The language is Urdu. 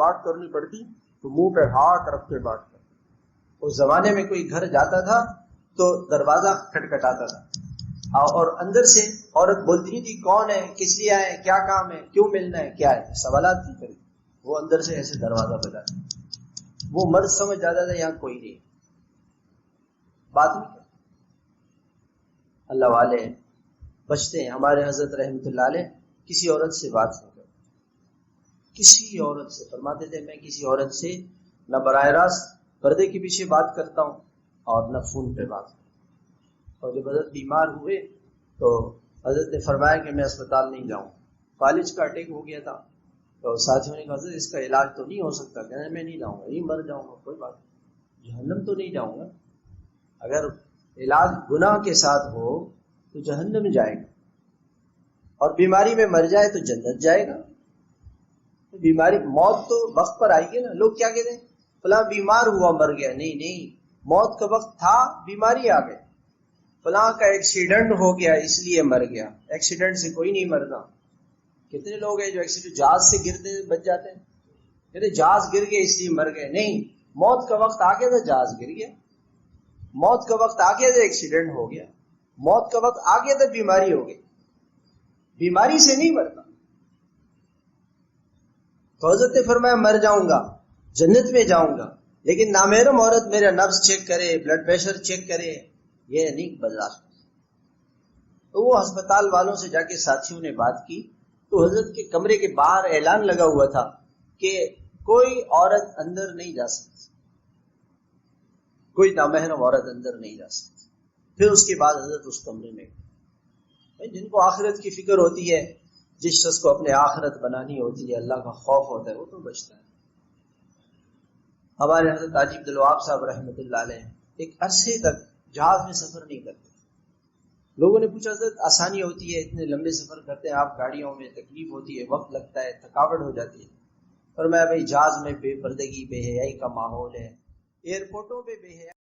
بات کرنی پڑتی تو منہ پہ ہاتھ رکھ کے بات کرتی. اس زمانے میں کوئی گھر جاتا تھا تو دروازہ کھٹکھٹاتا تھا اور اندر سے عورت بولتی نہیں تھی کون ہے, کس لیے آئے, کیا کام ہے, کیوں ملنا ہے, کیا ہے, سوالات نہیں کرتی. وہ اندر سے ایسے دروازہ بجاتی. وہ مرد سمجھ جاتا تھا یہاں کوئی نہیں, بات نہیں کرتی. اللہ والے بچتے ہیں. ہمارے حضرت رحمت اللہ علیہ کسی عورت سے بات نہیں کرتے, کسی عورت سے. فرماتے تھے میں کسی عورت سے نہ براہ راست پردے کے پیچھے بات کرتا ہوں اور نہ فون پہ بات کرتا ہوں. اور جب حضرت بیمار ہوئے تو حضرت نے فرمایا کہ میں اسپتال نہیں جاؤں. فالج کا اٹیک ہو گیا تھا تو ساتھیوں نے کہا حضرت اس کا علاج تو نہیں ہو سکتا. کہنے میں نہیں جاؤں گا, یہی مر جاؤں گا, کوئی بات نہیں, جہنم تو نہیں جاؤں گا. اگر علاج گناہ کے ساتھ ہو تو جہنم جائے گا, اور بیماری میں مر جائے تو جنت جائے گا. بیماری موت تو وقت پر آئے گی نا. لوگ کیا کہتے ہیں فلاں بیمار ہوا مر گیا. نہیں نہیں, موت کا وقت تھا بیماری آ گئی. فلاں کا ایکسیڈنٹ ہو گیا اس لیے مر گیا. ایکسیڈنٹ سے کوئی نہیں مرتا. کتنے لوگ ہیں جو ایکسیڈنٹ جہاز سے گرتے بچ جاتے ہیں, کہتے جہاز گر گئے اس لیے مر گئے. نہیں, موت کا وقت آ گیا تو جہاز گر گیا, موت کا وقت آ گیا تو ایکسیڈنٹ ہو گیا, موت کا وقت آ گیا تو بیماری ہو گئی. بیماری سے نہیں مرتا. تو حضرت نے فرمایا مر جاؤں گا, جنت میں جاؤں گا, لیکن نامحرم عورت میرا نبض چیک کرے, بلڈ پریشر چیک کرے, یہ نہیں برداشت. تو وہ ہسپتال والوں سے جا کے ساتھیوں نے بات کی تو حضرت کے کمرے کے باہر اعلان لگا ہوا تھا کہ کوئی عورت اندر نہیں جا سکتی, کوئی نامحرم عورت اندر نہیں جا سکتی. پھر اس کے بعد حضرت اس کمرے میں گئے. جن کو آخرت کی فکر ہوتی ہے, جس شخص کو اپنے آخرت بنانی ہوتی ہے, اللہ کا خوف ہوتا ہے, وہ تو بچتا ہے. ہمارے حضرت حاجی عبدالوہاب صاحب رحمۃ اللہ علیہ ایک عرصے تک جہاز میں سفر نہیں کرتے. لوگوں نے پوچھا حضرت آسانی ہوتی ہے, اتنے لمبے سفر کرتے ہیں آپ, گاڑیوں میں تکلیف ہوتی ہے, وقت لگتا ہے, تھکاوٹ ہو جاتی ہے. فرمایا بھائی جہاز میں بے پردگی, بے حیائی کا ماحول ہے, ایئرپورٹوں پہ بے حیائی